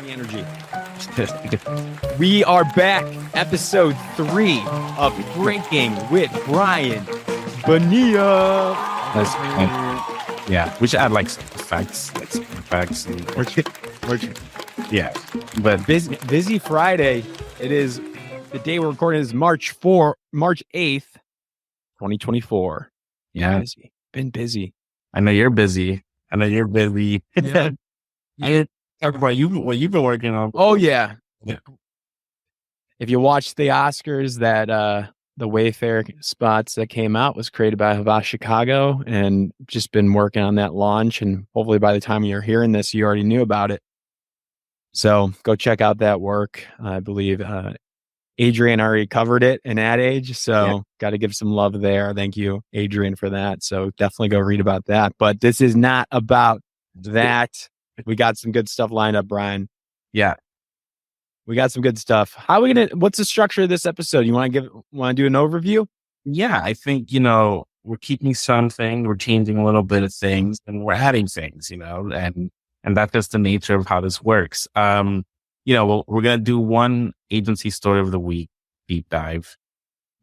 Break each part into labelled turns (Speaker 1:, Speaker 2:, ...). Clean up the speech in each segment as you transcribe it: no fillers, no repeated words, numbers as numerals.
Speaker 1: the energy. We are back. Episode 3 of Drinking with Brian Bonilla.
Speaker 2: Yeah, we should add like some effects, yeah. But
Speaker 1: Busy Friday. It is the day we're recording is March 8th, 2024.
Speaker 2: yeah,
Speaker 1: Busy. Been busy.
Speaker 2: I know you're busy.
Speaker 1: Yeah.
Speaker 2: I talk about what you've been working on.
Speaker 1: Oh yeah.
Speaker 2: Yeah.
Speaker 1: If you watched the Oscars, that the Wayfair spots that came out was created by Havas Chicago, and just been working on that launch. And hopefully by the time you're hearing this, you already knew about it. So go check out that work. I believe Adrian already covered it in Ad Age. So got to give some love there. Thank you, Adrian, for that. So definitely go read about that. But this is not about that. We got some good stuff lined up, Brian.
Speaker 2: Yeah.
Speaker 1: We got some good stuff. What's the structure of this episode? You want to do an overview?
Speaker 2: Yeah, I think, we're keeping something, we're changing a little bit of things, and we're adding things, and that's just the nature of how this works. We're going to do one agency story of the week, deep dive.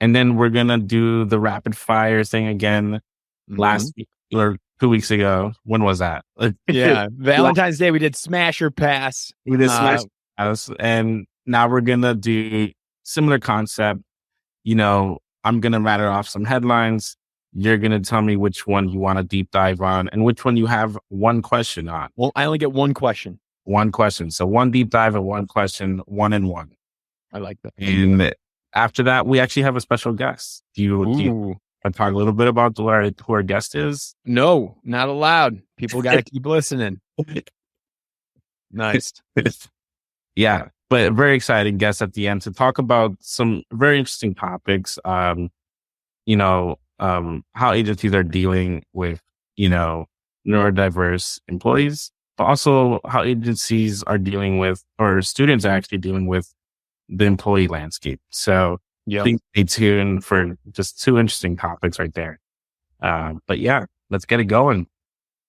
Speaker 2: And then we're going to do the rapid fire thing again last week or 2 weeks ago. When was that?
Speaker 1: Yeah. Valentine's Day, we did Smash or Pass.
Speaker 2: We did Smash or Pass. And now we're going to do similar concept. I'm going to rattle off some headlines. You're going to tell me which one you want to deep dive on and which one you have one question on.
Speaker 1: Well, I only get one question.
Speaker 2: One question. So one deep dive and one question, 1 and 1.
Speaker 1: I like that.
Speaker 2: And after that, we actually have a special guest. Do you want to talk a little bit about who our guest is?
Speaker 1: No, not allowed. People got to keep listening. Nice.
Speaker 2: Yeah, but a very exciting guest at the end to talk about some very interesting topics. How agencies are dealing with, neurodiverse employees, but also how agencies are dealing with, or students are actually dealing with, the employee landscape. So please stay tuned for just 2 interesting topics right there. But yeah, let's get it going.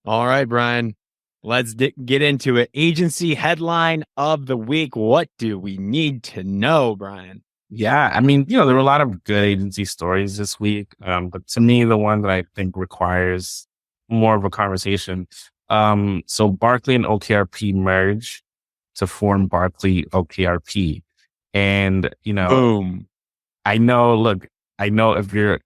Speaker 1: All right, Brian, let's get into it. Agency headline of the week. What do we need to know, Brian?
Speaker 2: Yeah, I mean, there were a lot of good agency stories this week. But to me, the one that I think requires more of a conversation. So Barkley and OKRP merge to form BarkleyOKRP. And,
Speaker 1: boom.
Speaker 2: I know if you're,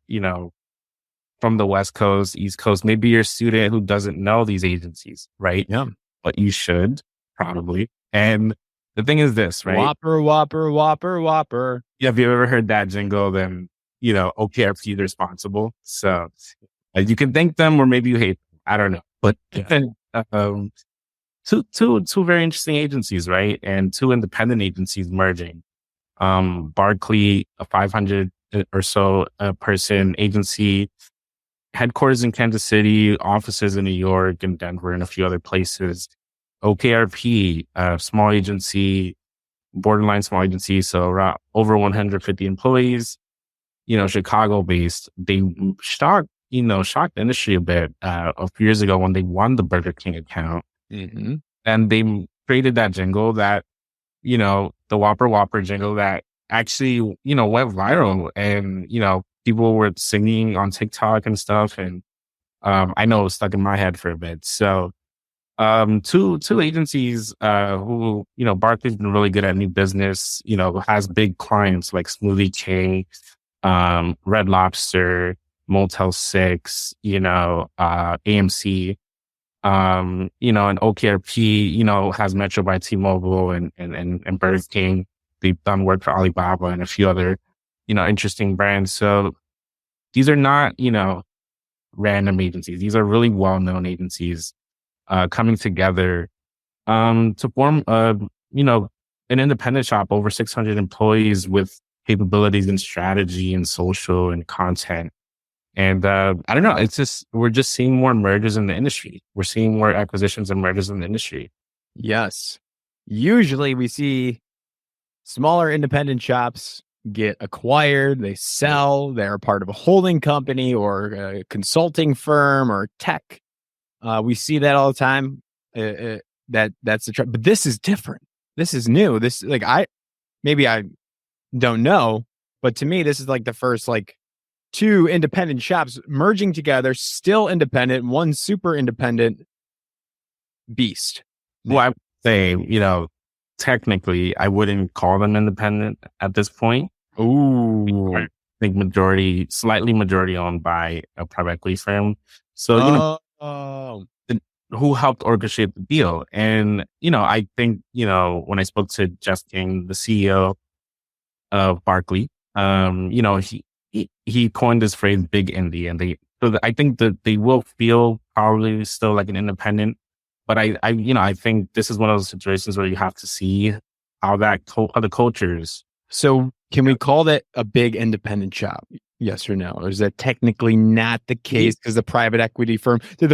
Speaker 2: from the West Coast, East Coast, maybe you're a student who doesn't know these agencies, right?
Speaker 1: Yeah.
Speaker 2: But you should probably. And the thing is this, right?
Speaker 1: Whopper, whopper, whopper, whopper.
Speaker 2: Yeah, if you ever heard that jingle, then, OKRP is responsible. So you can thank them or maybe you hate them. I don't know. But two very interesting agencies, right? And 2 independent agencies merging. Barkley, a 500 or so person agency, headquarters in Kansas City, offices in New York and Denver and a few other places. OKRP, small agency, borderline small agency, so around over 150 employees, Chicago based. They shocked the industry a bit a few years ago when they won the Burger King account.
Speaker 1: Mm-hmm.
Speaker 2: And they created that jingle that, the Whopper Whopper jingle that actually, went viral and, people were singing on TikTok and stuff. And I know it was stuck in my head for a bit. So two agencies who, Barkley's been really good at new business, has big clients like Smoothie King, Red Lobster, Motel 6, AMC. And OKRP, has Metro by T-Mobile and Burger King. They've done work for Alibaba and a few other, interesting brands. So these are not, random agencies. These are really well-known agencies, coming together, to form, an independent shop, over 600 employees with capabilities in strategy and social and content. And I don't know, we're just seeing more mergers in the industry. We're seeing more acquisitions and mergers in the industry.
Speaker 1: Yes. Usually we see smaller independent shops get acquired, they sell, they're part of a holding company or a consulting firm or tech. We see that all the time. That's the trend. But this is different. this is new. This like maybe I don't know, but to me, this is like the first like two independent shops merging together, still independent, one super independent beast.
Speaker 2: Well, I would say, technically, I wouldn't call them independent at this point.
Speaker 1: Ooh.
Speaker 2: I think slightly majority owned by a private equity firm. So, who helped orchestrate the deal. And, I think, when I spoke to Jeff King, the CEO of Barkley, he coined this phrase big indie, and I think that they will feel probably still like an independent, but I think this is one of those situations where you have to see how the cultures.
Speaker 1: So can we call that a big independent shop? Yes or no? Or is that technically not the case because did the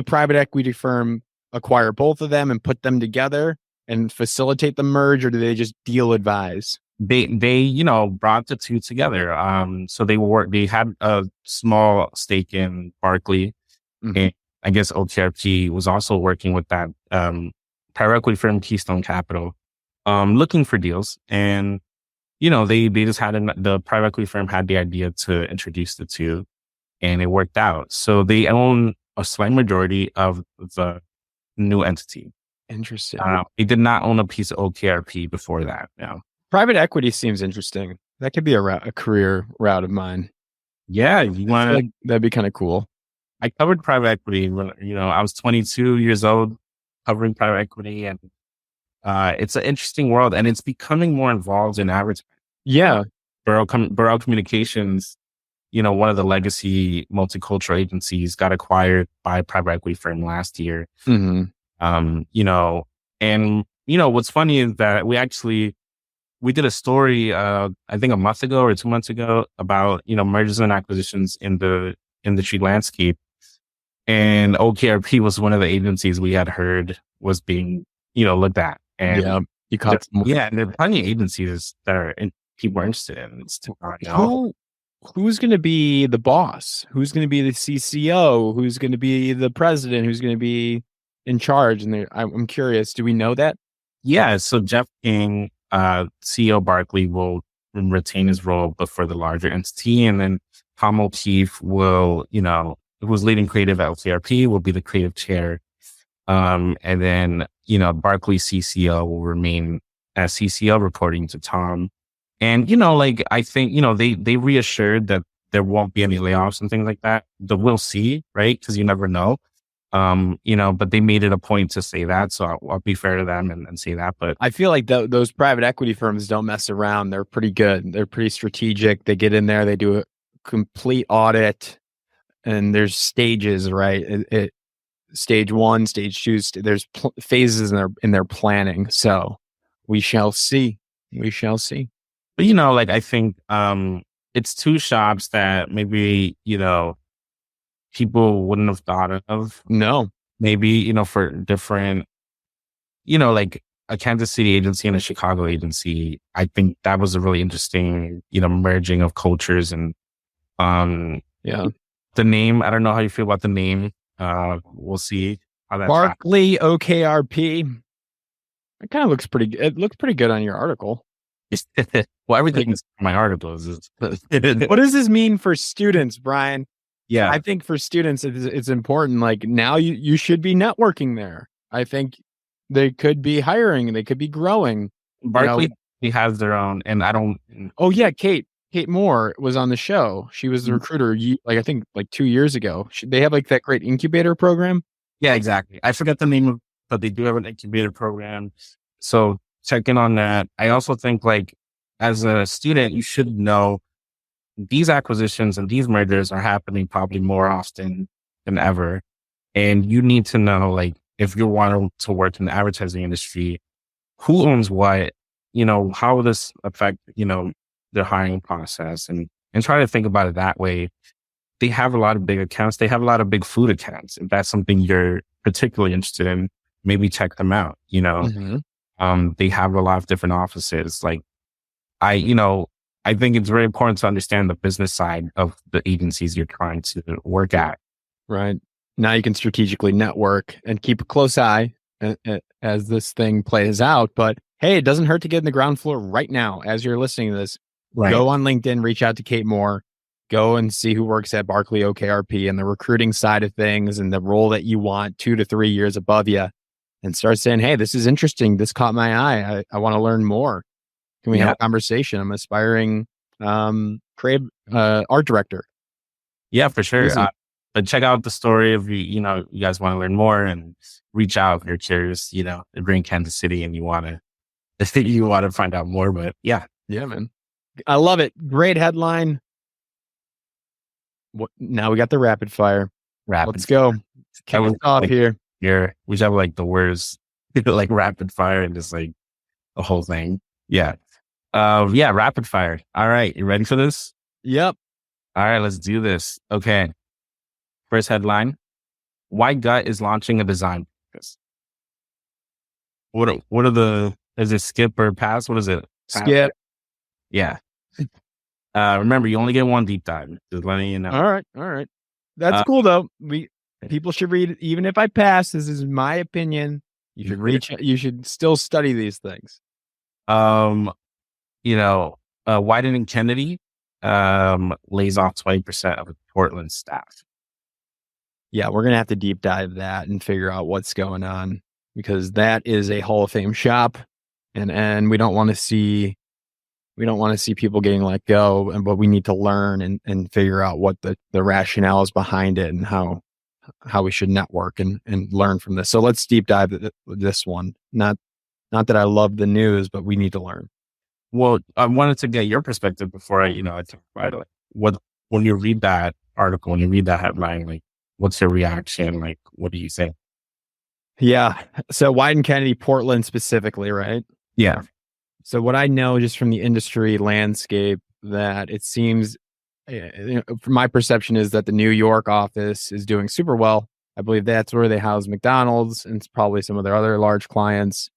Speaker 1: private equity firm acquire both of them and put them together and facilitate the merge, or do they just deal advise?
Speaker 2: They brought the two together. So they had a small stake in Barkley, and I guess OKRP was also working with that private equity firm Keystone Capital, looking for deals. And they just the private equity firm had the idea to introduce the two, and it worked out. So they own a slight majority of the new entity.
Speaker 1: Interesting.
Speaker 2: They did not own a piece of OKRP before that. No.
Speaker 1: Private equity seems interesting. That could be a career route of mine.
Speaker 2: Yeah, you want
Speaker 1: like that'd be kind of cool.
Speaker 2: I covered private equity when I was 22 years old, covering private equity, and it's an interesting world, and it's becoming more involved in advertising.
Speaker 1: Yeah,
Speaker 2: Burrell Communications, one of the legacy multicultural agencies, got acquired by a private equity firm last year.
Speaker 1: Mm-hmm.
Speaker 2: And what's funny is that we did a story, I think a month ago or 2 months ago about, mergers and acquisitions in the industry landscape. And OKRP was one of the agencies we had heard was being, looked at. And
Speaker 1: yeah, you caught
Speaker 2: and there are plenty of agencies that people are interested in.
Speaker 1: Who's going to be the boss? Who's going to be the CCO? Who's going to be the president? Who's going to be in charge? And I'm curious, do we know that?
Speaker 2: Yeah. So Jeff King, CEO Barkley, will retain his role, but for the larger entity. And then Tom O'Keefe will, who's leading creative at OKRP, will be the creative chair. And then, Barkley CCO will remain as CCO, reporting to Tom. And, I think, they reassured that there won't be any layoffs and things like that. We'll see, right? Because you never know. But they made it a point to say that. So I'll be fair to them and say that. But
Speaker 1: I feel like those private equity firms don't mess around. They're pretty good. They're pretty strategic. They get in there, they do a complete audit, and there's stages, right? Stage 1, stage 2, there's phases in their planning. So we shall see.
Speaker 2: But, I think it's two shops that maybe, people wouldn't have thought of.
Speaker 1: No.
Speaker 2: Maybe, for different, like a Kansas City agency and a Chicago agency. I think that was a really interesting, merging of cultures. And the name, I don't know how you feel about the name. We'll see how that
Speaker 1: Barkley OKRP. It kind of looks pretty good. It looks pretty good on your article.
Speaker 2: Well, everything in my articles is.
Speaker 1: What does this mean for students, Brian?
Speaker 2: Yeah,
Speaker 1: I think for students, it's important. Like now you should be networking there. I think they could be hiring. They could be growing.
Speaker 2: Barkley has their own, and I don't.
Speaker 1: Oh yeah, Kate Moore was on the show. She was the recruiter. I think 2 years ago. They have like that great incubator program.
Speaker 2: Yeah, exactly. I forget the name of, but they do have an incubator program. So check in on that. I also think as a student, you should know these acquisitions and these mergers are happening probably more often than ever. And you need to know, if you want to work in the advertising industry, who owns what, how will this affect, the hiring process, and try to think about it that way. They have a lot of big accounts. They have a lot of big food accounts. If that's something you're particularly interested in, maybe check them out. They have a lot of different offices. I think it's very important to understand the business side of the agencies you're trying to work at.
Speaker 1: Right. Now you can strategically network and keep a close eye as this thing plays out. But hey, it doesn't hurt to get in the ground floor right now as you're listening to this.
Speaker 2: Right.
Speaker 1: Go on LinkedIn, reach out to Kate Moore, go and see who works at Barkley OKRP and the recruiting side of things and the role that you want 2 to 3 years above you, and start saying, hey, this is interesting. This caught my eye. I want to learn more. Can we have a conversation? I'm aspiring creative art director.
Speaker 2: Yeah, for sure.
Speaker 1: Easy.
Speaker 2: But check out the story if you guys want to learn more, and reach out if you're curious, if you're in Kansas City and you want to find out more. But yeah,
Speaker 1: man. I love it. Great headline. Now we got the rapid fire. Let's go. Kick it off here.
Speaker 2: We should have like the words like rapid fire and just like the whole thing. Yeah. Rapid fire. All right. You ready for this?
Speaker 1: Yep.
Speaker 2: All right, let's do this. Okay. First headline: Why Gut is launching a design practice. What are the, is it skip or pass? What is it?
Speaker 1: Skip.
Speaker 2: Yeah. Remember, you only get one deep dive. Just letting you know.
Speaker 1: All right. That's cool though. People should read it. Even if I pass, this is my opinion. You should still study these things.
Speaker 2: Wieden Kennedy lays off 20% of Portland staff.
Speaker 1: Yeah, we're gonna have to deep dive that and figure out what's going on, because that is a Hall of Fame shop, and we don't want to see people getting let go, but we need to learn and figure out what the rationale is behind it and how we should network and learn from this. So let's deep dive this one. Not that I love the news, but we need to learn.
Speaker 2: Well, I wanted to get your perspective before I talk about it. Like, when you read that article, when you read that headline, like, what's your reaction? Like, what do you think?
Speaker 1: Yeah. So Wieden Kennedy, Portland specifically, right?
Speaker 2: Yeah.
Speaker 1: So what I know just from the industry landscape, that it seems, my perception is that the New York office is doing super well. I believe that's where they house McDonald's and it's probably some of their other large clients.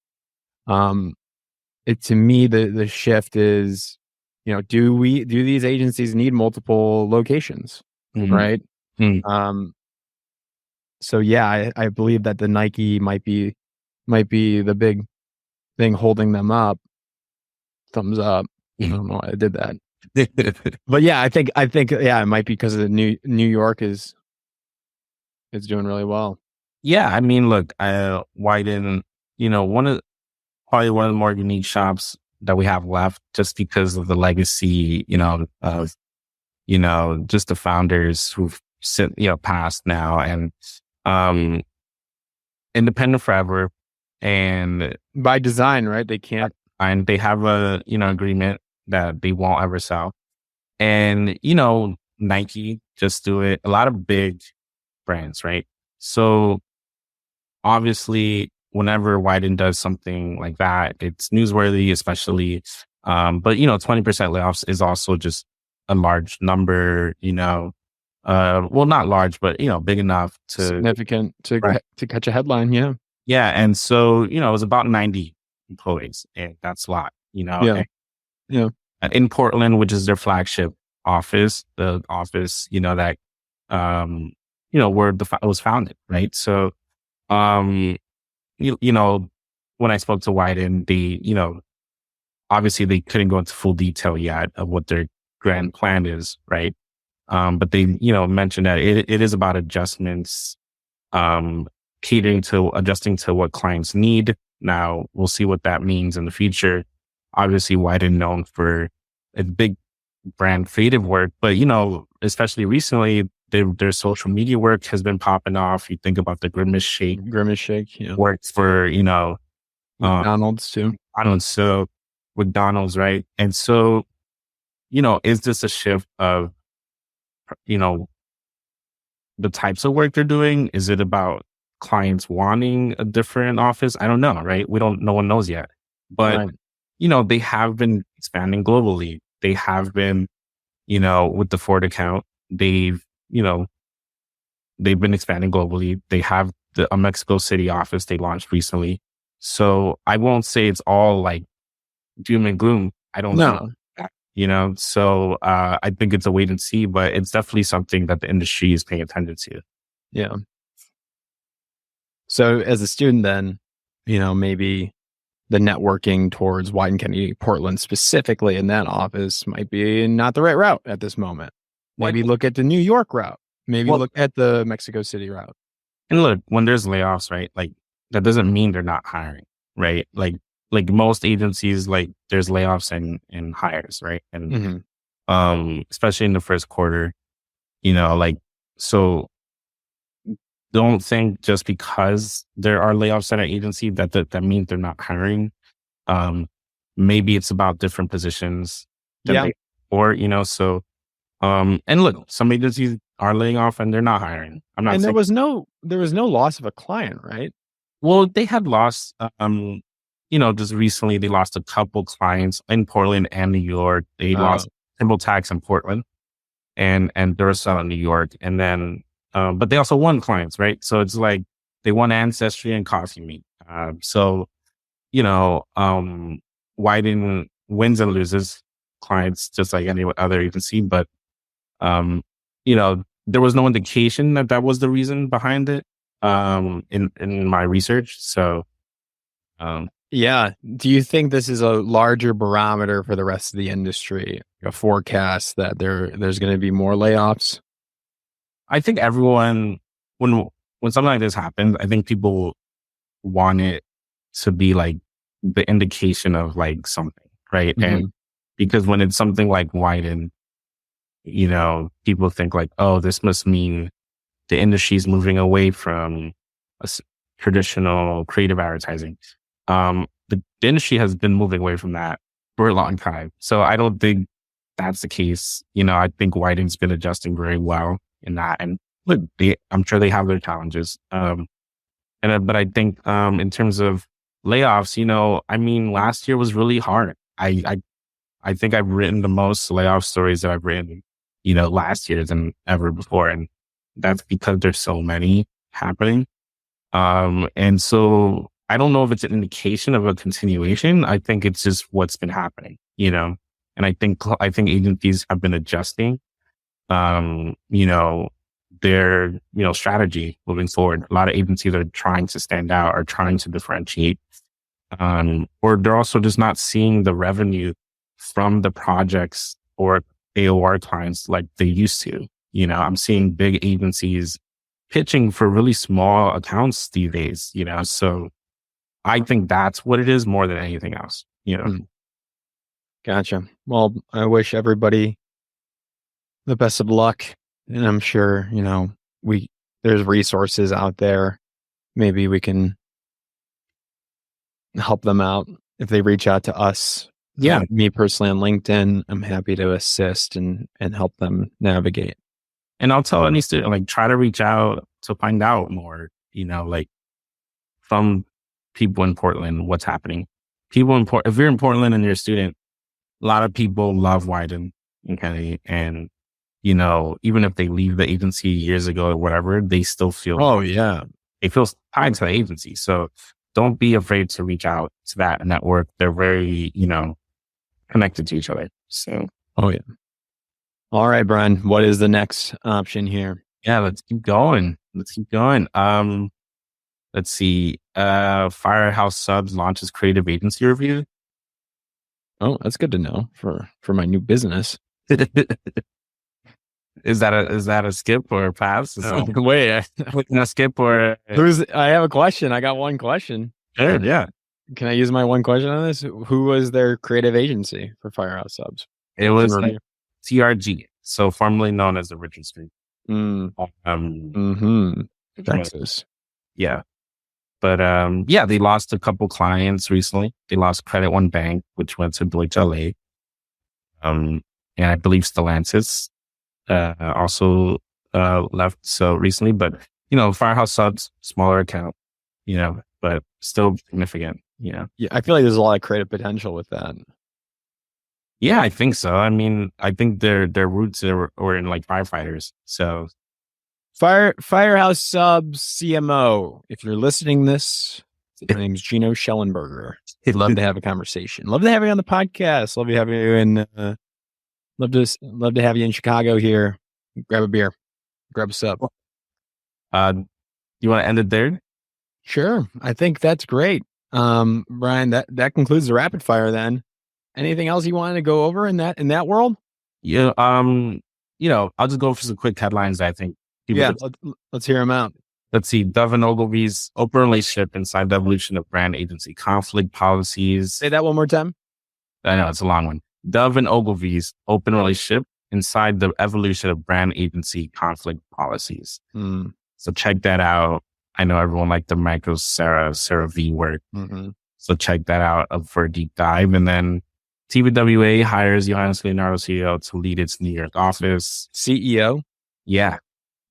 Speaker 1: To me, the shift is, do these agencies need multiple locations,
Speaker 2: Mm-hmm.
Speaker 1: right?
Speaker 2: Mm-hmm.
Speaker 1: So yeah, I believe that the Nike might be the big thing holding them up. Thumbs up. I don't know why I did that, but yeah, I think it might be because of the New York is doing really well.
Speaker 2: Yeah, I mean, look, Wieden, probably one of the more unique shops that we have left, just because of the legacy, of just the founders who've passed now, and independent forever, and
Speaker 1: by design, right? They can't,
Speaker 2: and they have a agreement that they won't ever sell, and Nike, just do it. A lot of big brands, right? So obviously, whenever Wieden does something like that, it's newsworthy, especially. But 20% layoffs is also just a large number. Well, not large, but big enough to
Speaker 1: significant to catch a headline. Yeah.
Speaker 2: Yeah, and so it was about 90 employees, and that's a lot.
Speaker 1: Yeah.
Speaker 2: In Portland, which is their flagship office, the office that where it was founded, right? So when I spoke to Wieden, they obviously they couldn't go into full detail yet of what their grand plan is, right? But they mentioned that it is about adjustments, adjusting to what clients need. Now we'll see what that means in the future. Obviously, Wieden known for its big brand creative work, but especially recently, their social media work has been popping off. You think about the Grimace Shake, works for
Speaker 1: McDonald's too.
Speaker 2: McDonald's, right? And so, is this a shift of the types of work they're doing? Is it about clients wanting a different office? I don't know, right? No one knows yet. But
Speaker 1: Right.
Speaker 2: They have been expanding globally. They have been, with the Ford account, they've been expanding globally. They have a Mexico City office they launched recently. So I won't say it's all like doom and gloom. I don't know. So I think it's a wait and see, but it's definitely something that the industry is paying attention to.
Speaker 1: Yeah. So as a student then, maybe the networking towards Wyden Kennedy, Portland specifically in that office might be not the right route at this moment. Maybe look at the New York route. Maybe look at the Mexico City route.
Speaker 2: And look, when there's layoffs, right? Like that doesn't mean they're not hiring, right? Like most agencies, like there's layoffs and hires, right? And especially in the first quarter, like so. Don't think just because there are layoffs at an agency that means they're not hiring. Maybe it's about different positions than so. And look, some agencies are laying off and they're not hiring. I'm not.
Speaker 1: And there was no loss of a client, right?
Speaker 2: Well, they had lost. Just recently they lost a couple clients in Portland and New York. They lost Symbol Tax in Portland and Duracell in New York, and then. But they also won clients, right? So it's like they won Ancestry and Coffee Meat. Wyden wins and loses clients just like any other agency. But, there was no indication that was the reason behind it in my research. So,
Speaker 1: yeah. Do you think this is a larger barometer for the rest of the industry, a forecast that there's going to be more layoffs?
Speaker 2: I think everyone, when something like this happens, I think people want it to be like the indication of like something, right? And because when it's something like Wyden, people think like, oh, this must mean the industry is moving away from traditional creative advertising. The industry has been moving away from that for a long time. So I don't think that's the case. I think Wyden's been adjusting very well in that, and look, I'm sure they have their challenges. But I think in terms of layoffs, last year was really hard. I think I've written the most layoff stories that I've written, last year than ever before, and that's because there's so many happening. And so I don't know if it's an indication of a continuation. I think it's just what's been happening, and I think agencies have been adjusting. Their, strategy moving forward. A lot of agencies are trying to stand out or trying to differentiate. Or they're also just not seeing the revenue from the projects or AOR clients like they used to. I'm seeing big agencies pitching for really small accounts these days, so I think that's what it is more than anything else,
Speaker 1: Gotcha. Well, I wish everybody the best of luck. And I'm sure, there's resources out there. Maybe we can help them out if they reach out to us.
Speaker 2: Yeah.
Speaker 1: Me personally on LinkedIn, I'm happy to assist and help them navigate.
Speaker 2: And I'll tell any student, like, try to reach out to find out more, from people in Portland, what's happening. If you're in Portland and you're a student, a lot of people love Wyden and Kennedy, and even if they leave the agency years ago or whatever, they still feel, they feel tied to the agency. So don't be afraid to reach out to that network. They're very, connected to each other. So,
Speaker 1: all right, Brian, what is the next option here?
Speaker 2: Yeah, let's keep going. Let's see. Firehouse Subs launches creative agency review.
Speaker 1: Oh, that's good to know for my new business.
Speaker 2: Is that a skip or a pass?
Speaker 1: Wait,
Speaker 2: a skip or
Speaker 1: I have a question. I got one question.
Speaker 2: Sure, yeah.
Speaker 1: Can I use my one question on this? Who was their creative agency for Firehouse Subs?
Speaker 2: It was TRG, so formerly known as the Richard Street.
Speaker 1: Texas.
Speaker 2: Yeah. But they lost a couple clients recently. They lost Credit One Bank, which went to Deutsche LA. And I believe Stellantis also left so recently. But Firehouse Subs, smaller account, but still significant. Yeah,
Speaker 1: I feel like there's a lot of creative potential with that.
Speaker 2: Yeah, I think so. I think their roots were in like firefighters. So
Speaker 1: Firehouse Subs CMO, if you're listening this, my name's Geno Schellenberger. I'd love to have a conversation. Love to have you on the podcast. Love to have you in love to have you in Chicago here. Grab a beer. Grab a sub.
Speaker 2: You want to end it there?
Speaker 1: Sure. I think that's great. Brian, that concludes the rapid fire then. Anything else you wanted to go over in that world?
Speaker 2: Yeah. I'll just go for some quick headlines that I think people
Speaker 1: let's hear them out.
Speaker 2: Let's see. Dove and Ogilvy's open relationship inside the evolution of brand agency conflict policies.
Speaker 1: Say that one more time.
Speaker 2: I know it's a long one. Dove and Ogilvy's open relationship inside the evolution of brand agency conflict policies. So check that out. I know everyone liked the Michael Sarah V work. So check that out for a deep dive. And then TBWA hires Johannes Leonardo CEO to lead its New York office.
Speaker 1: CEO?
Speaker 2: Yeah.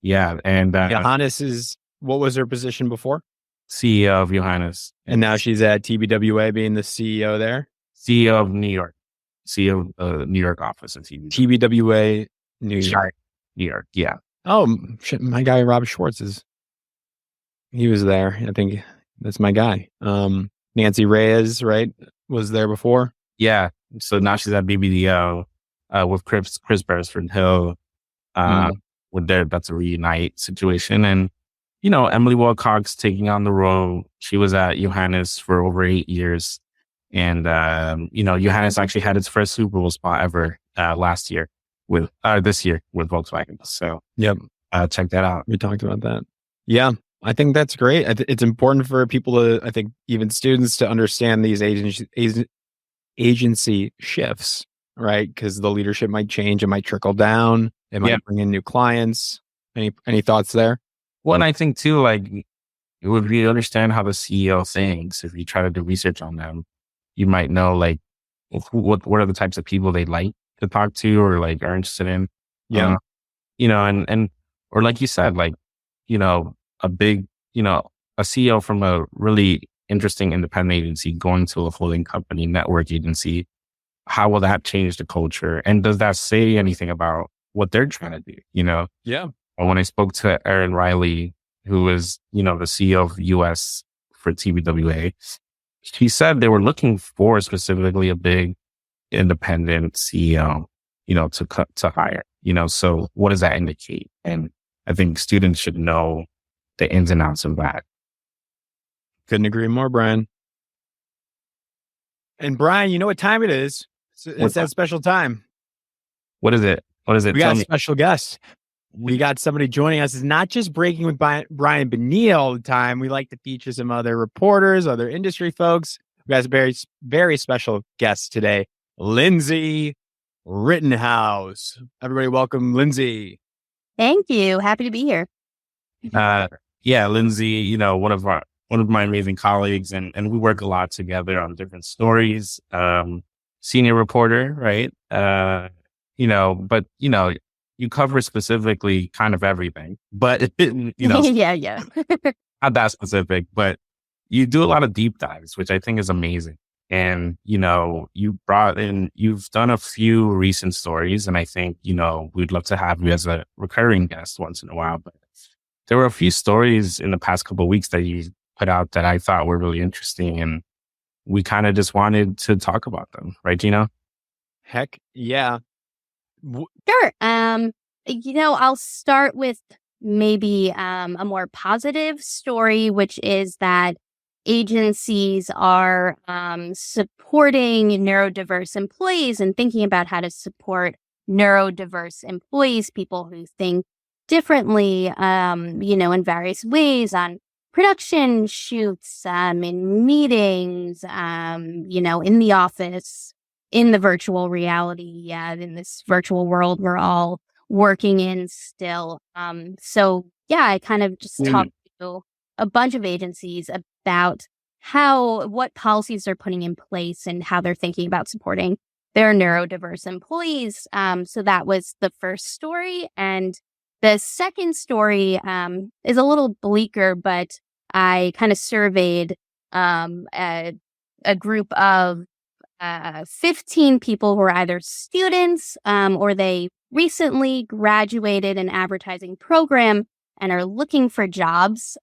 Speaker 2: And
Speaker 1: Johannes what was her position before?
Speaker 2: CEO of Johannes.
Speaker 1: And now she's at TBWA being the CEO there?
Speaker 2: CEO of New York. CEO of New York office at
Speaker 1: TBWA New York.
Speaker 2: New York, yeah.
Speaker 1: Oh, shit, my guy Rob Schwartz he was there. I think that's my guy. Nancy Reyes, right, was there before?
Speaker 2: Yeah. So now she's at BBDO with Chris Beresford Hill. That's a reunite situation. And, Emily Wilcox taking on the role. She was at Johannes for over 8 years. And, Johannes actually had its first Super Bowl spot ever this year with Volkswagen. So check that out.
Speaker 1: We talked about that. Yeah, I think that's great. It's important for people to, I think even students to understand these agency shifts, right? Because the leadership might change. It might trickle down. It might bring in new clients. Any thoughts there?
Speaker 2: Well, and I think too, like, if you understand how the CEO thinks, if you try to do research on them, you might know, like, what are the types of people they like to talk to or like are interested in.
Speaker 1: Yeah.
Speaker 2: Or like you said, like, a big, a CEO from a really interesting independent agency going to a holding company network agency, how will that change the culture? And does that say anything about what they're trying to do?
Speaker 1: Yeah.
Speaker 2: And when I spoke to Erin Riley, who was, the CEO of US for TBWA, she said they were looking for specifically a big independent CEO, to hire, so what does that indicate? And I think students should know the ins and outs of that.
Speaker 1: Couldn't agree more, Brian. And Brian, you know what time it is? It's that special time.
Speaker 2: What is it?
Speaker 1: We got a special guest. We got somebody joining us. It's not just breaking with Brian Bonilla all the time. We like to feature some other reporters, other industry folks. We got a very, very special guest today, Lindsay Rittenhouse. Everybody welcome Lindsay.
Speaker 3: Thank you. Happy to be here.
Speaker 2: Lindsay, one of my amazing colleagues, and we work a lot together on different stories. Senior reporter, right? But you cover specifically kind of everything, but
Speaker 3: yeah.
Speaker 2: Not that specific, but you do a lot of deep dives, which I think is amazing. And, you've done a few recent stories, and I think, we'd love to have you as a recurring guest once in a while. But there were a few stories in the past couple of weeks that you put out that I thought were really interesting, and we kind of just wanted to talk about them. Right, Geno?
Speaker 1: Heck yeah.
Speaker 3: Sure. I'll start with maybe a more positive story, which is that agencies are supporting neurodiverse employees and thinking about how to support neurodiverse employees, people who think differently, in various ways on production shoots, in meetings, in the office, in the virtual reality, in this virtual world we're all working in still. I kind of just talked to a bunch of agencies about what policies they're putting in place and how they're thinking about supporting their neurodiverse employees. So that was the first story. And the second story is a little bleaker, but I kind of surveyed a group of 15 people who are either students or they recently graduated an advertising program and are looking for jobs.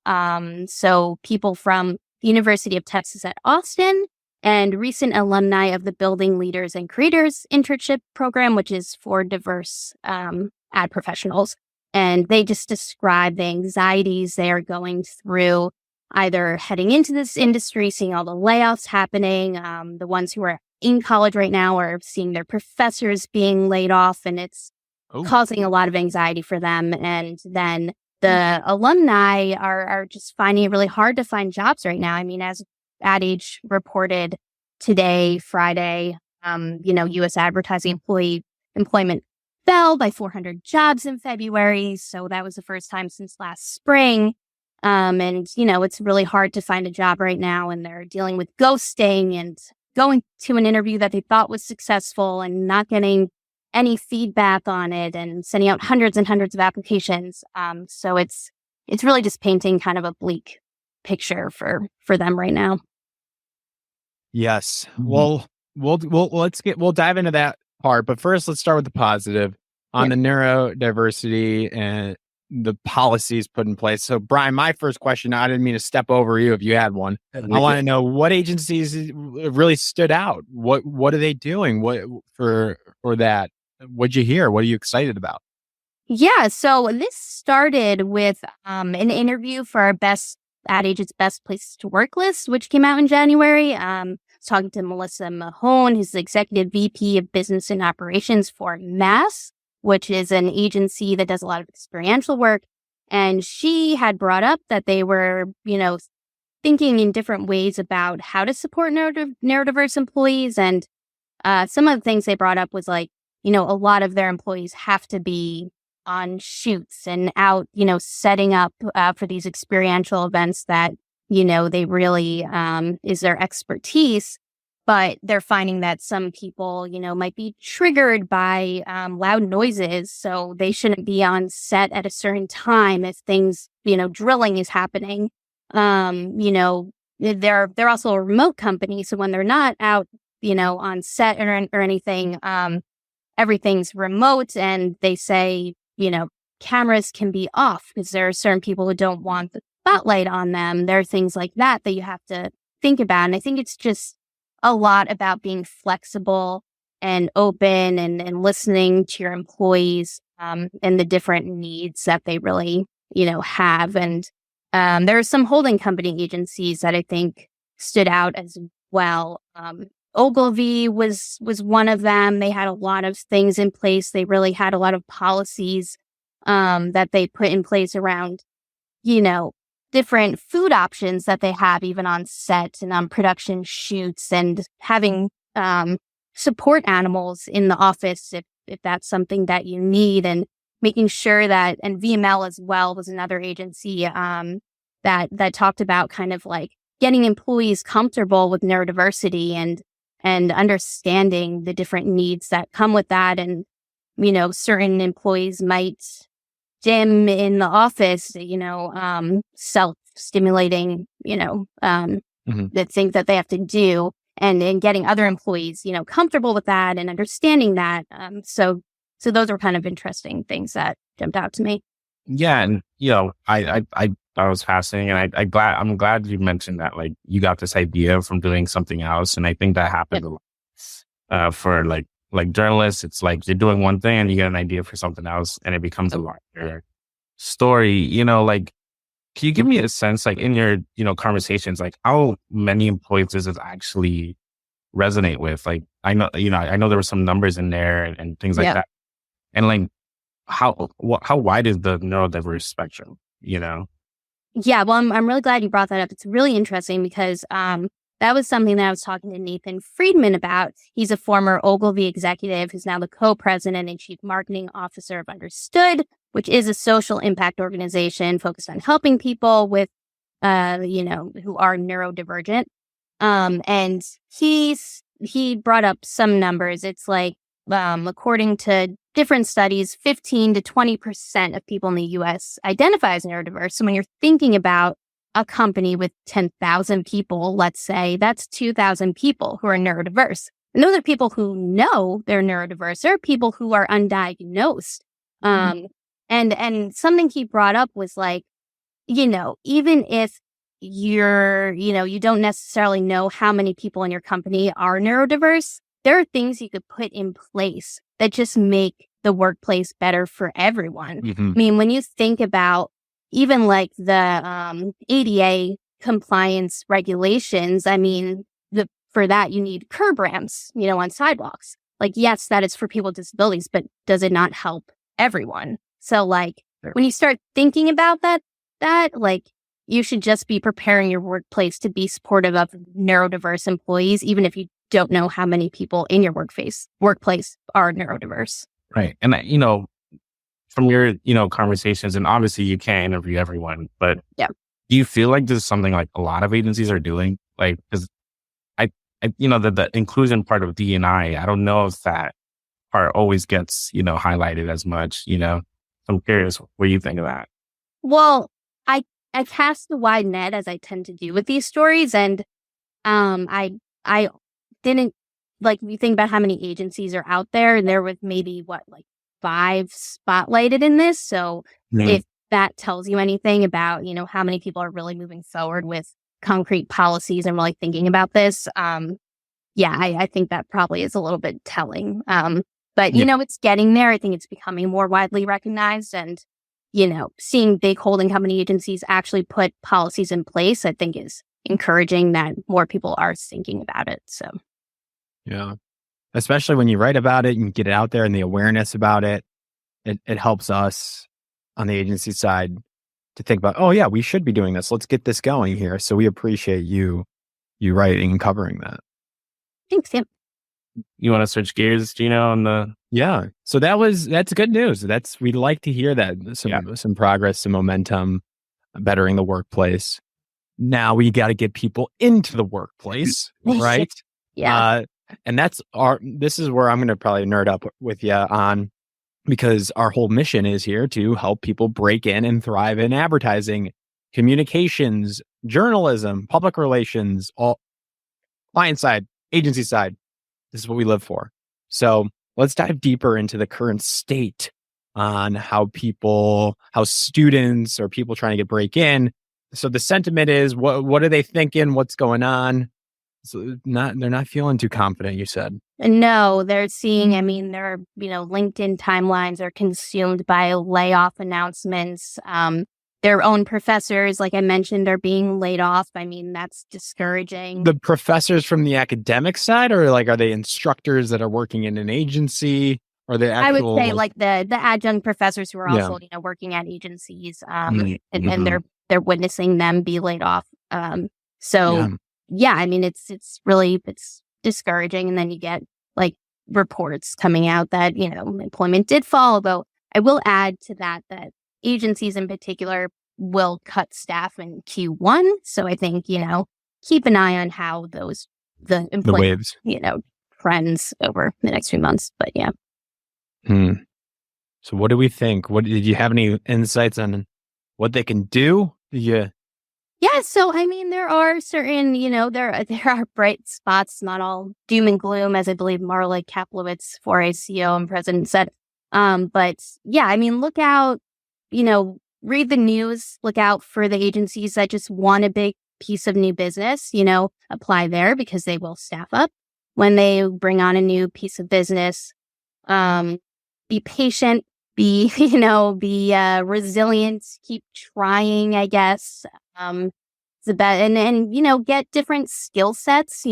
Speaker 3: So people from the University of Texas at Austin and recent alumni of the Building Leaders and Creators internship program, which is for diverse ad professionals. And they just describe the anxieties they are going through either heading into this industry, seeing all the layoffs happening. The ones who are in college right now are seeing their professors being laid off, and it's causing a lot of anxiety for them. And then the alumni are just finding it really hard to find jobs right now. I mean, as Ad Age reported today, Friday, U.S. advertising employment fell by 400 jobs in February. So that was the first time since last spring. It's really hard to find a job right now, and they're dealing with ghosting and going to an interview that they thought was successful and not getting any feedback on it, and sending out hundreds and hundreds of applications. So it's really just painting kind of a bleak picture for them right now.
Speaker 1: Yes. Well, we'll dive into that part, but first let's start with the positive on the neurodiversity and the policies put in place. So Brian, my first question, I didn't mean to step over you if you had one. I want to know what agencies really stood out. What are they doing? What for that? What'd you hear? What are you excited about?
Speaker 3: Yeah, so this started with an interview for our Ad Age's Best Places to Work list, which came out in January. I was talking to Melissa Mahone, who's the Executive VP of Business and Operations for MASS, which is an agency that does a lot of experiential work. And she had brought up that they were, thinking in different ways about how to support neurodiverse employees. And some of the things they brought up was like, a lot of their employees have to be on shoots and out, setting up for these experiential events that, they really is their expertise. But they're finding that some people, might be triggered by loud noises. So they shouldn't be on set at a certain time if things, drilling is happening. They're also a remote company. So when they're not out, on set or anything, everything's remote, and they say, cameras can be off because there are certain people who don't want the spotlight on them. There are things like that you have to think about. And I think it's just a lot about being flexible and open and listening to your employees and the different needs that they really, have. And there are some holding company agencies that I think stood out as well. Ogilvy was one of them. They had a lot of things in place. They really had a lot of policies that they put in place around, different food options that they have even on set and on production shoots, and having support animals in the office if that's something that you need, and making sure that, and VML as well was another agency that talked about kind of like getting employees comfortable with neurodiversity and understanding the different needs that come with that. And, certain employees might dim in the office, self-stimulating, the things that they have to do, and getting other employees, comfortable with that and understanding that. So those are kind of interesting things that jumped out to me.
Speaker 2: Yeah. And, I thought it was fascinating, and I'm glad you mentioned that, like, you got this idea from doing something else. And I think that happened a lot for like journalists. It's like you're doing one thing and you get an idea for something else, and it becomes a larger story. Can you give me a sense, like, in your, conversations, like how many employees does it actually resonate with? Like, I know there were some numbers in there and things like that. And like, how wide is the neurodiverse spectrum,
Speaker 3: Yeah, well, I'm really glad you brought that up. It's really interesting because that was something that I was talking to Nathan Friedman about. He's a former Ogilvy executive who's now the co-president and chief marketing officer of Understood, which is a social impact organization focused on helping people with, who are neurodivergent. And he brought up some numbers. It's like, according to different studies, 15 to 20% of people in the U.S. identify as neurodiverse. So when you're thinking about a company with 10,000 people, let's say, that's 2,000 people who are neurodiverse. And those are people who know they're neurodiverse. There are people who are undiagnosed. And something he brought up was like, even if you don't necessarily know how many people in your company are neurodiverse, there are things you could put in place that just make the workplace better for everyone. I mean, when you think about even like the ADA compliance regulations, I mean, for that, you need curb ramps, on sidewalks. Like, yes, that is for people with disabilities, but does it not help everyone? So like, when you start thinking about that, like, you should just be preparing your workplace to be supportive of neurodiverse employees, even if you don't know how many people in your workplace are neurodiverse.
Speaker 2: Right. And, from your, conversations, and obviously you can't interview everyone, but
Speaker 3: yeah,
Speaker 2: do you feel like this is something like a lot of agencies are doing? Like, because the inclusion part of D&I don't know if that part always gets, highlighted as much, I'm curious what you think of that.
Speaker 3: Well, I cast the wide net, as I tend to do with these stories. And I didn't, like, you think about how many agencies are out there, and there was maybe 5 spotlighted in this. So if that tells you anything about, how many people are really moving forward with concrete policies and really thinking about this, I think that probably is a little bit telling. But, it's getting there. I think it's becoming more widely recognized, and, seeing big holding company agencies actually put policies in place, I think is encouraging that more people are thinking about it. So,
Speaker 1: yeah, especially when you write about it and get it out there, and the awareness about it, it helps us on the agency side to think about, oh yeah, we should be doing this. Let's get this going here. So we appreciate you writing and covering that.
Speaker 3: Thanks, Tim.
Speaker 2: You want to switch gears, Geno, on the...
Speaker 1: Yeah. So that's good news. We'd like to hear that. Some progress, some momentum, bettering the workplace. Now we got to get people into the workplace, right?
Speaker 3: Yeah.
Speaker 1: And this is where I'm going to probably nerd up with you on, because our whole mission is here to help people break in and thrive in advertising, communications, journalism, public relations, all client side, agency side. This is what we live for. So let's dive deeper into the current state on how students or people trying to break in. So the sentiment is, what are they thinking? What's going on? So they're not feeling too confident, you said.
Speaker 3: No, they're seeing, their, LinkedIn timelines are consumed by layoff announcements. Their own professors, like I mentioned, are being laid off. That's discouraging.
Speaker 1: The professors from the academic side, or are they instructors that are working in an agency? Or the actual... I would say
Speaker 3: the adjunct professors who are also, working at agencies, and they're witnessing them be laid off. It's really discouraging. And then you get reports coming out that, employment did fall. Although I will add to that agencies in particular will cut staff in Q1. So I think, keep an eye on how the employment, trends over the next few months. But yeah.
Speaker 1: So what do we think? Did you have any insights on what they can do? Yeah.
Speaker 3: So, there are certain, there are bright spots, not all doom and gloom, as I believe Marla Kaplowitz, 4A CEO and president, said. But yeah, look out, read the news, look out for the agencies that just want a big piece of new business, apply there because they will staff up when they bring on a new piece of business. Be patient, be resilient, keep trying, I guess. The best, and get different skill sets,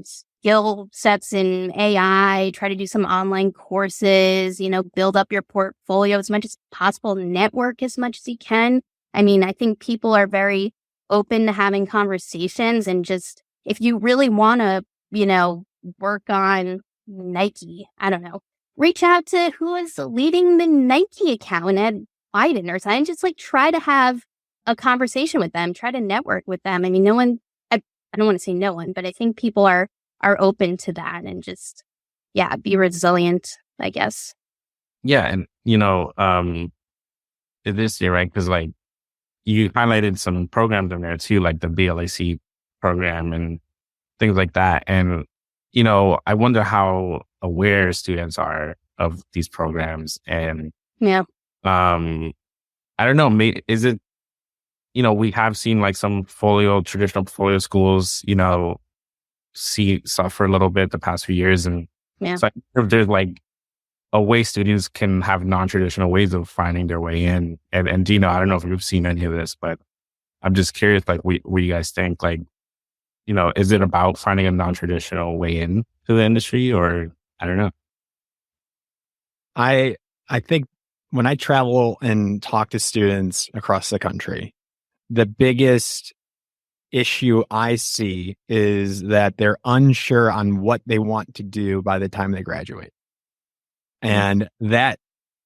Speaker 3: skill sets in AI, try to do some online courses, build up your portfolio as much as possible, network as much as you can. I think people are very open to having conversations, and just, if you really want to, work on Nike, I don't know, reach out to who is leading the Nike account at Biden or something. Just try to have a conversation with them, try to network with them. No one, I don't want to say no one, but I think people are open to that, and just, be resilient, I guess.
Speaker 2: Yeah. And, this year, right? Because you highlighted some programs in there too, like the BLAC program and things like that. And, I wonder how aware students are of these programs. And,
Speaker 3: I
Speaker 2: don't know, is it, we have seen some traditional portfolio schools, suffer a little bit the past few years. And so if there's a way students can have non-traditional ways of finding their way in. And Geno, I don't know if you've seen any of this, but I'm just curious, like, what you guys think? Like, is it about finding a non-traditional way in to the industry, or I don't know.
Speaker 1: I think when I travel and talk to students across the country, the biggest issue I see is that they're unsure on what they want to do by the time they graduate. And that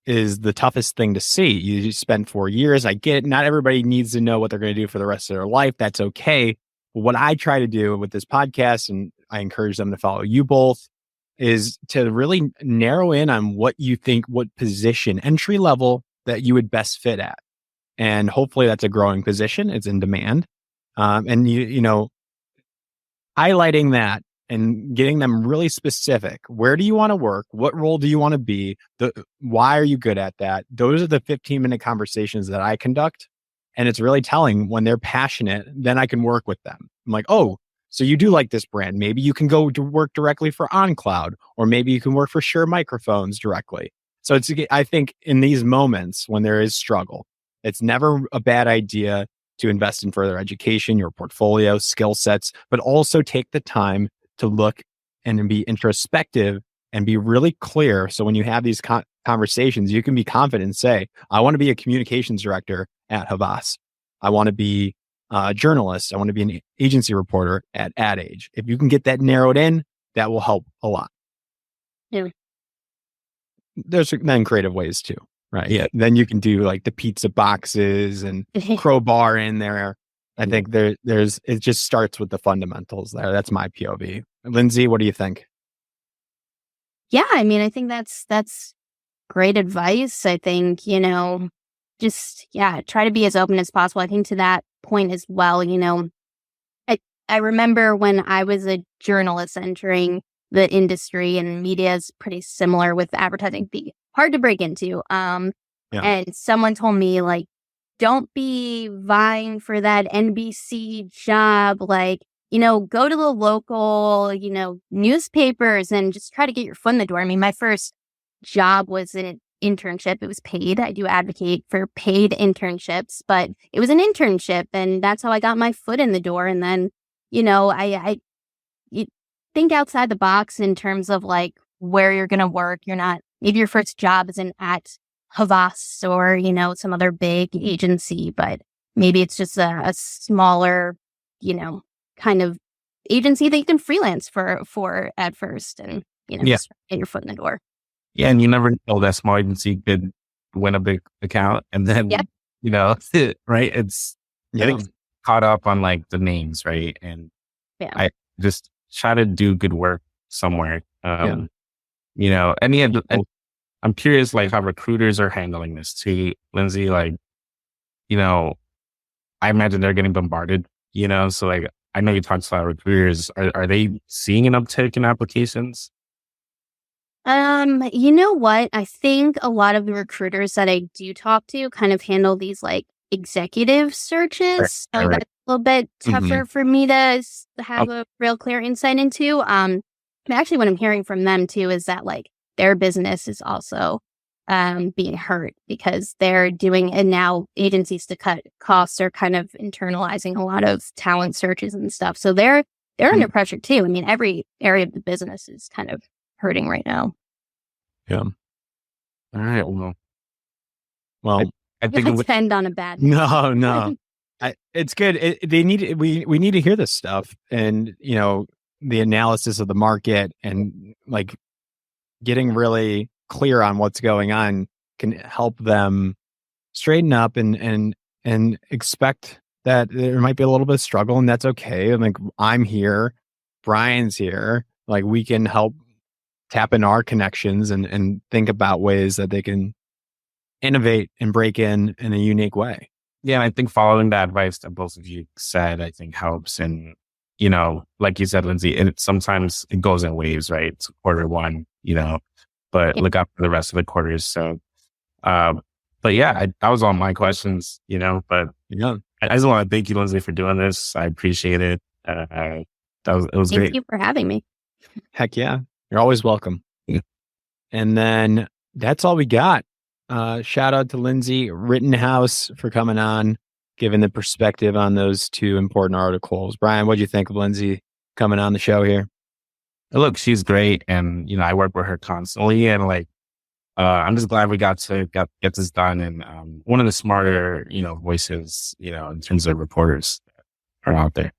Speaker 1: is the toughest thing to see. You spend 4 years. I get it. Not everybody needs to know what they're going to do for the rest of their life. That's okay. But what I try to do with this podcast, and I encourage them to follow you both, is to really narrow in on what you think, what position, entry level, that you would best fit at. And hopefully that's a growing position. It's in demand. And highlighting that and getting them really specific. Where do you want to work? What role do you want to be? Why are you good at that? Those are the 15-minute conversations that I conduct. And it's really telling when they're passionate, then I can work with them. I'm like, oh, so you do like this brand. Maybe you can go to work directly for OnCloud, or maybe you can work for Shure Microphones directly. So I think in these moments when there is struggle, it's never a bad idea to invest in further education, your portfolio, skill sets, but also take the time to look and be introspective and be really clear. So when you have these conversations, you can be confident and say, I want to be a communications director at Havas. I want to be a journalist. I want to be an agency reporter at Ad Age. If you can get that narrowed in, that will help a lot.
Speaker 3: Yeah.
Speaker 1: There's then creative ways too, right? Yeah. Then you can do like the pizza boxes and crowbar in there. I think it just starts with the fundamentals there. That's my POV. Lindsay, what do you think?
Speaker 3: Yeah, I mean, I think that's great advice. I think, just, try to be as open as possible. I think to that point as well, I remember when I was a journalist entering the industry, and media is pretty similar with advertising, be hard to break into. And someone told me, like, don't be vying for that NBC job. Like, go to the local, newspapers and just try to get your foot in the door. I mean, my first job was an internship. It was paid. I do advocate for paid internships, but it was an internship, and that's how I got my foot in the door. And then, you think outside the box in terms of like where you're going to work. Maybe your first job isn't at Havas or, some other big agency, but maybe it's just a smaller, kind of agency that you can freelance for at first, and, just get your foot in the door.
Speaker 2: Yeah. And you never know, that small agency could win a big account, and then, right. It's getting caught up on like the names. Right. And I just try to do good work somewhere. And I'm curious, like, how recruiters are handling this too, Lindsay. Like, I imagine they're getting bombarded, so like, I know you talked to a lot of recruiters. Are they seeing an uptick in applications?
Speaker 3: You know what? I think a lot of the recruiters that I do talk to kind of handle these like executive searches. So that's a little bit tougher for me to have a real clear insight into. Actually, what I'm hearing from them too is that like their business is also being hurt because they're doing, and now agencies to cut costs are kind of internalizing a lot of talent searches and stuff. So they're under pressure too. I mean, every area of the business is kind of hurting right now.
Speaker 1: Yeah.
Speaker 2: All right.
Speaker 1: Well,
Speaker 2: I think
Speaker 3: it would end on a bad
Speaker 1: note. No. It's good. We need to hear this stuff, and the analysis of the market, and like getting really clear on what's going on can help them straighten up and expect that there might be a little bit of struggle, and that's okay. And like, I'm here, Brian's here, like we can help tap in our connections and think about ways that they can innovate and break in a unique way.
Speaker 2: Yeah, and I think following that advice that both of you said, I think helps. And, like you said, Lindsay, sometimes it goes in waves, right? It's quarter one, but look out for the rest of the quarters. So, but yeah, that was all my questions, but I just want to thank you, Lindsay, for doing this. I appreciate it. It was great.
Speaker 3: Thank you for having me.
Speaker 1: Heck yeah. You're always welcome.
Speaker 2: Yeah.
Speaker 1: And then that's all we got. Shout out to Lindsay Rittenhouse for coming on. giving the perspective on those two important articles. Brian, what do you think of Lindsay coming on the show here?
Speaker 2: Look, she's great, and I work with her constantly, and I'm just glad we got to get this done. And one of the smarter, voices, in terms of reporters are out there.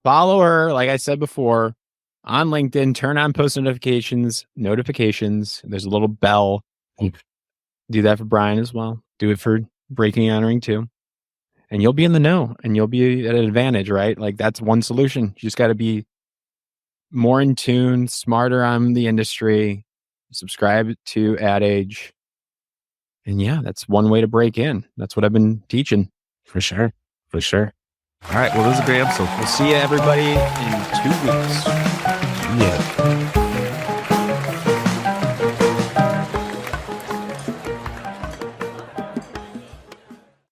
Speaker 1: Follow her, like I said before, on LinkedIn. Turn on post notifications. There's a little bell. Do that for Brian as well. Do it for Breaking and Honoring too. And you'll be in the know, and you'll be at an advantage, right? Like, that's one solution. You just got to be more in tune, smarter on the industry, subscribe to Ad Age. And yeah, that's one way to break in. That's what I've been teaching.
Speaker 2: For sure. All right. Well, this is a great episode.
Speaker 1: We'll see you, everybody, in 2 weeks.
Speaker 2: Yeah.